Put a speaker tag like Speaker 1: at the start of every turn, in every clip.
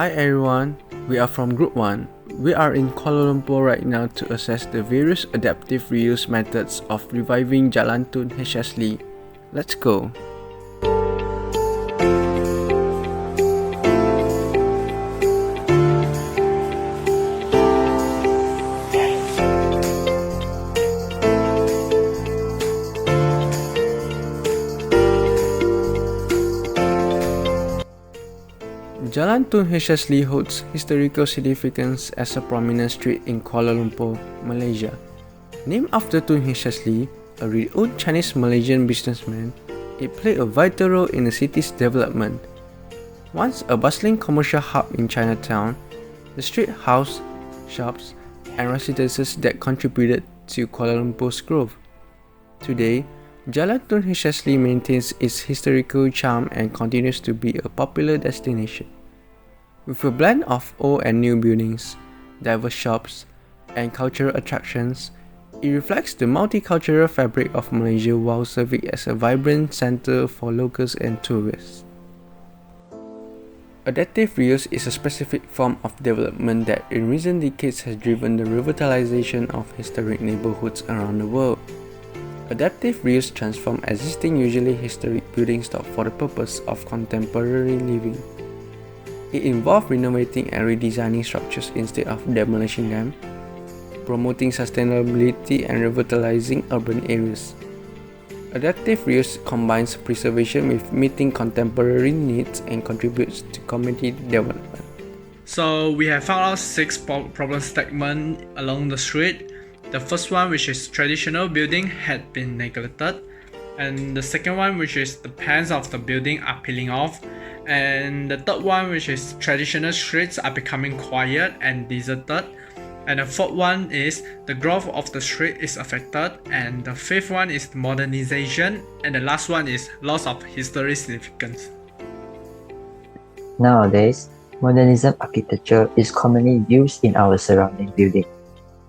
Speaker 1: Hi everyone, we are from Group 1. We are in Kuala Lumpur right now to assess the various adaptive reuse methods of reviving Jalan Tun Lee. Let's go! Jalan Tun Lee holds historical significance as a prominent street in Kuala Lumpur, Malaysia. Named after Tun Lee, a renowned Chinese-Malaysian businessman, it played a vital role in the city's development. Once a bustling commercial hub in Chinatown, the street housed shops and residences that contributed to Kuala Lumpur's growth. Today, Jalan Tun Lee maintains its historical charm and continues to be a popular destination. With a blend of old and new buildings, diverse shops, and cultural attractions, it reflects the multicultural fabric of Malaysia while serving as a vibrant center for locals and tourists. Adaptive reuse is a specific form of development that in recent decades has driven the revitalization of historic neighborhoods around the world. Adaptive reuse transforms existing usually historic buildings for the purpose of contemporary living. It involves renovating and redesigning structures instead of demolishing them, promoting sustainability and revitalizing urban areas. Adaptive reuse combines preservation with meeting contemporary needs and contributes to community development.
Speaker 2: So we have found out 6 problem statements along the street. The first one, which is traditional building, had been neglected, and the second one, which is the pans of the building are peeling off, and the third one, which is traditional streets are becoming quiet and deserted, and the fourth one is the growth of the street is affected, and the fifth one is modernization, and the last one is loss of history significance.
Speaker 3: Nowadays, modernism architecture is commonly used in our surrounding buildings.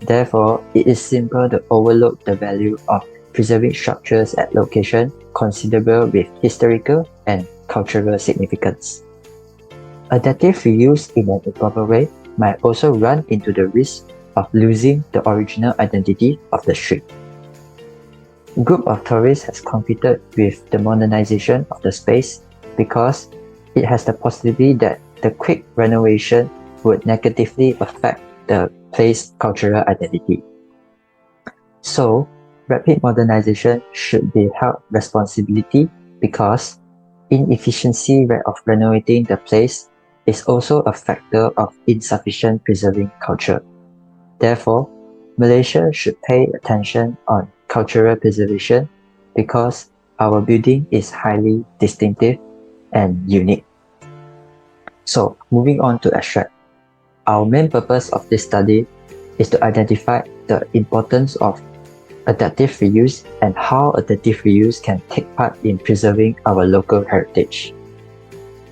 Speaker 3: Therefore, it is simple to overlook the value of preserving structures at locations considerable with historical and cultural significance. Adaptive reuse in an improper way might also run into the risk of losing the original identity of the street. A group of tourists has competed with the modernization of the space because it has the possibility that the quick renovation would negatively affect the place's cultural identity. So, rapid modernization should be held responsibility because inefficiency rate of renovating the place is also a factor of insufficient preserving culture. Therefore, Malaysia should pay attention on cultural preservation because our building is highly distinctive and unique. So, moving on to abstract. Our main purpose of this study is to identify the importance of adaptive reuse and how adaptive reuse can take part in preserving our local heritage.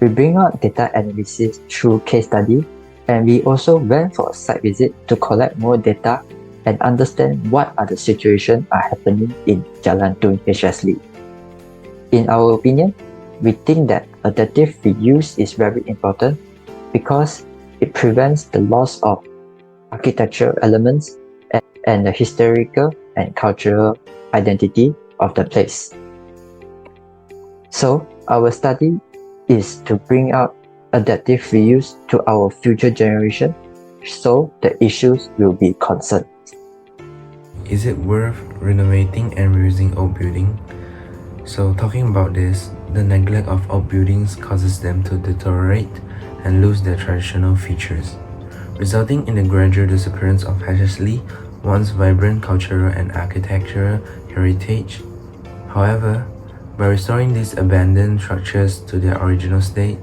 Speaker 3: We bring out data analysis through case study, and we also went for a site visit to collect more data and understand what are the situations are happening in Jalan Tun Lee. In our opinion, we think that adaptive reuse is very important because it prevents the loss of architectural elements and the historical and cultural identity of the place. So, our study is to bring out adaptive reuse to our future generation so the issues will be concerned.
Speaker 4: Is it worth renovating and reusing old buildings? So talking about this, the neglect of old buildings causes them to deteriorate and lose their traditional features, resulting in the gradual disappearance of Lee once vibrant cultural and architectural heritage. However, by restoring these abandoned structures to their original state,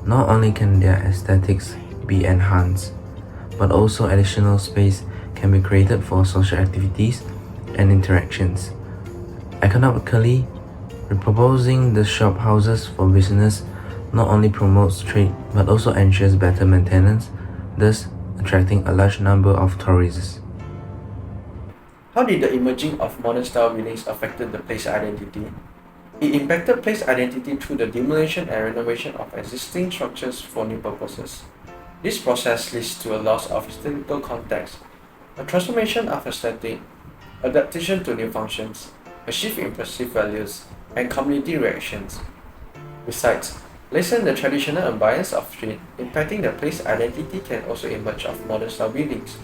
Speaker 4: not only can their aesthetics be enhanced, but also additional space can be created for social activities and interactions. Economically, repurposing the shop houses for business not only promotes trade but also ensures better maintenance, thus attracting a large number of tourists.
Speaker 1: How did the emerging of modern style buildings affected the place identity? It impacted place identity through the demolition and renovation of existing structures for new purposes. This process leads to a loss of historical context, a transformation of aesthetic, adaptation to new functions, a shift in perceived values, and community reactions. Besides, lessing the traditional ambience of street, impacting the place identity can also emerge of modern style buildings.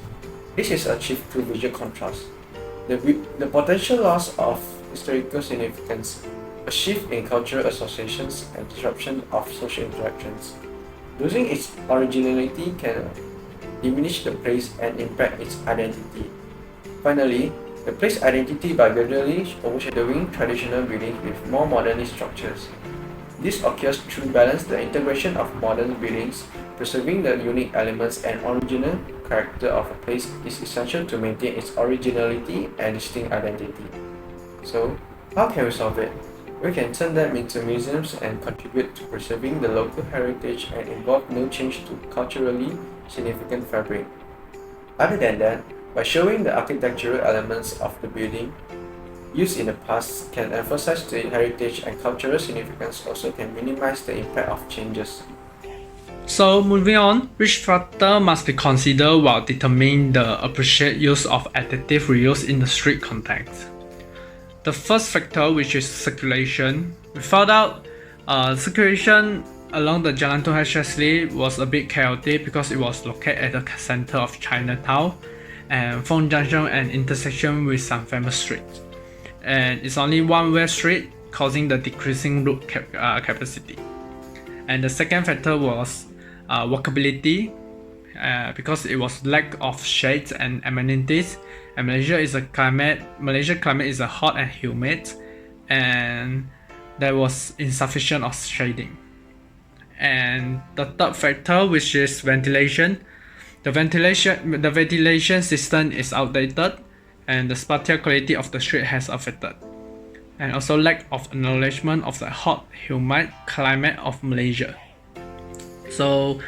Speaker 1: This is achieved through visual contrast. The potential loss of historical significance, a shift in cultural associations, and disruption of social interactions. Losing its originality can diminish the place and impact its identity. Finally, the place identity by gradually overshadowing traditional buildings with more modernist structures. This occurs through balance the integration of modern buildings, preserving the unique elements and original character of a place is essential to maintain its originality and distinct identity. So, how can we solve it? We can turn them into museums and contribute to preserving the local heritage and involve no change to culturally significant fabric. Other than that, by showing the architectural elements of the building used in the past can emphasize the heritage and cultural significance also can minimize the impact of changes.
Speaker 2: So moving on, which factor must be considered while determining the appropriate use of adaptive reuse in the street context? The first factor, which is circulation, we found out circulation along the Jalan Tun Hsli was a bit chaotic because it was located at the center of Chinatown and Fong Junction and intersection with some famous streets. And it's only one-way street, causing the decreasing route capacity. And the second factor was walkability, because it was lack of shades and amenities. And Malaysia climate is a hot and humid, and there was insufficient of shading. And the third factor, which is ventilation, the ventilation system is outdated, and the spatial quality of the street has affected, and also lack of acknowledgement of the hot, humid climate of Malaysia. So,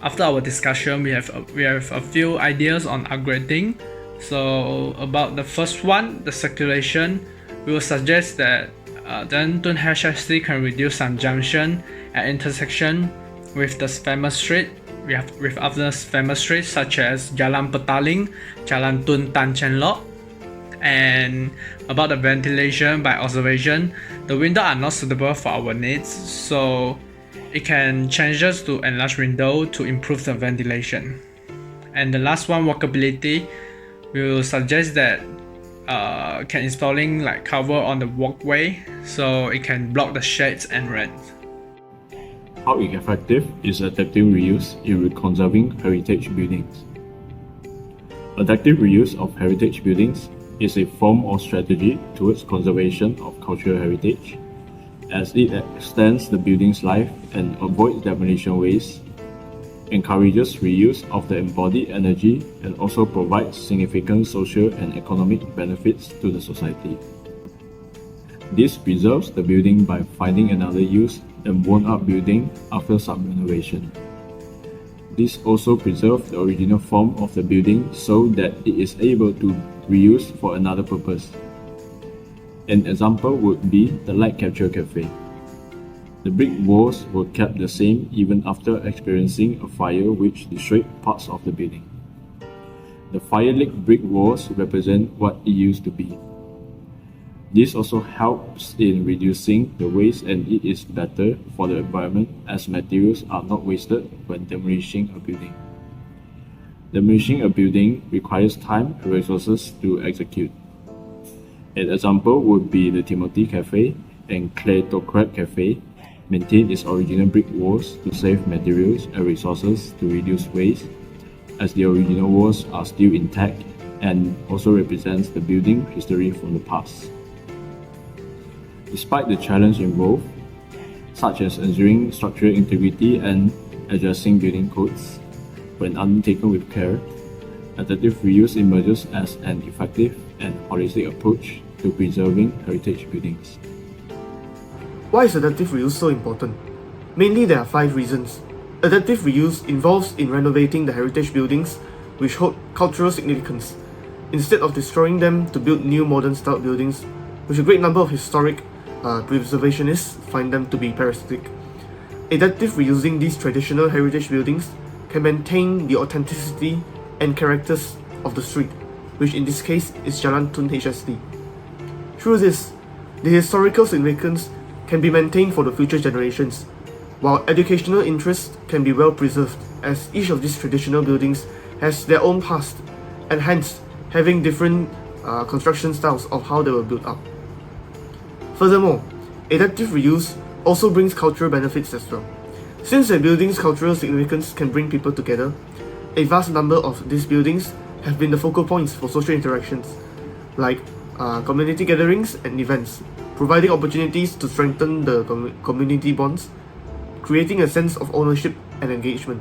Speaker 2: after our discussion, we have a few ideas on upgrading. So, about the first one, the circulation, we will suggest that Jalan Tun Hsli can reduce some junction at intersection with the famous street. With other famous streets such as Jalan Petaling, Jalan Tun Tan Chen Lok. And about the ventilation, by observation, the windows are not suitable for our needs, so it can change us to enlarge window to improve the ventilation. And the last one, walkability, we will suggest that can installing like cover on the walkway so it can block the shades and rain.
Speaker 5: How effective is adaptive reuse in conserving heritage buildings? Adaptive reuse of heritage buildings is a form or strategy towards conservation of cultural heritage, as it extends the building's life and avoids demolition waste, encourages reuse of the embodied energy, and also provides significant social and economic benefits to the society. This preserves the building by finding another use than worn-out building after sub-renovation. This also preserves the original form of the building so that it is able to reuse for another purpose. An example would be the light capture cafe. The brick walls were kept the same even after experiencing a fire which destroyed parts of the building. The fire-lit brick walls represent what it used to be. This also helps in reducing the waste, and it is better for the environment as materials are not wasted when demolishing a building. Demolishing a building requires time and resources to execute. An example would be the Timothy Cafe and Claytocrat Cafe maintain its original brick walls to save materials and resources to reduce waste, as the original walls are still intact and also represents the building history from the past. Despite the challenge involved, such as ensuring structural integrity and addressing building codes, when undertaken with care, adaptive reuse emerges as an effective and holistic approach to preserving heritage buildings.
Speaker 6: Why is adaptive reuse so important? Mainly there are 5 reasons. Adaptive reuse involves in renovating the heritage buildings which hold cultural significance, instead of destroying them to build new modern style buildings, which a great number of historic preservationists find them to be parasitic. Adaptive reusing these traditional heritage buildings can maintain the authenticity and characters of the street, which in this case is Jalan Tun HSD. Through this, the historical significance can be maintained for the future generations, while educational interest can be well preserved, as each of these traditional buildings has their own past, and hence having different construction styles of how they were built up. Furthermore, adaptive reuse also brings cultural benefits as well. Since a building's cultural significance can bring people together, a vast number of these buildings have been the focal points for social interactions, like community gatherings and events, providing opportunities to strengthen the community bonds, creating a sense of ownership and engagement.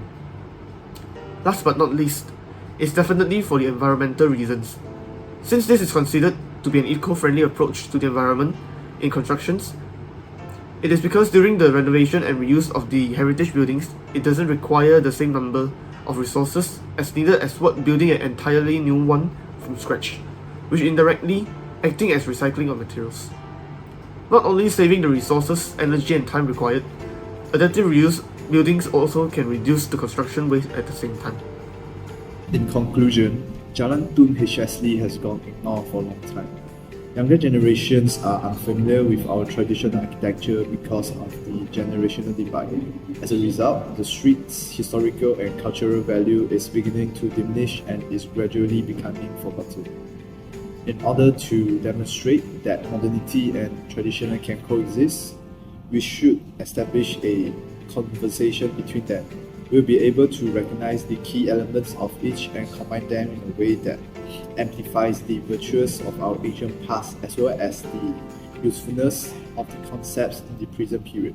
Speaker 6: Last but not least, it's definitely for the environmental reasons. Since this is considered to be an eco-friendly approach to the environment in constructions, it is because during the renovation and reuse of the heritage buildings, it doesn't require the same number of resources as needed as what building an entirely new one from scratch, which indirectly acting as recycling of materials. Not only saving the resources, energy and time required, adaptive reuse buildings also can reduce the construction waste at the same time.
Speaker 7: In conclusion, Jalan Tun HSD has gone ignored for a long time. Younger generations are unfamiliar with our traditional architecture because of the generational divide. As a result, the street's historical and cultural value is beginning to diminish and is gradually becoming forgotten. In order to demonstrate that modernity and tradition can coexist, we should establish a conversation between them. We'll be able to recognize the key elements of each and combine them in a way that amplifies the virtues of our ancient past as well as the usefulness of the concepts in the present period.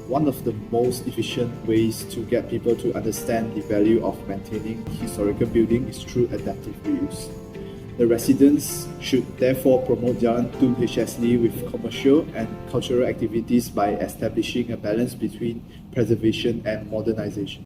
Speaker 7: One of the most efficient ways to get people to understand the value of maintaining historical buildings is through adaptive reuse. The residents should therefore promote Jalan Tun HSD with commercial and cultural activities by establishing a balance between preservation and modernization.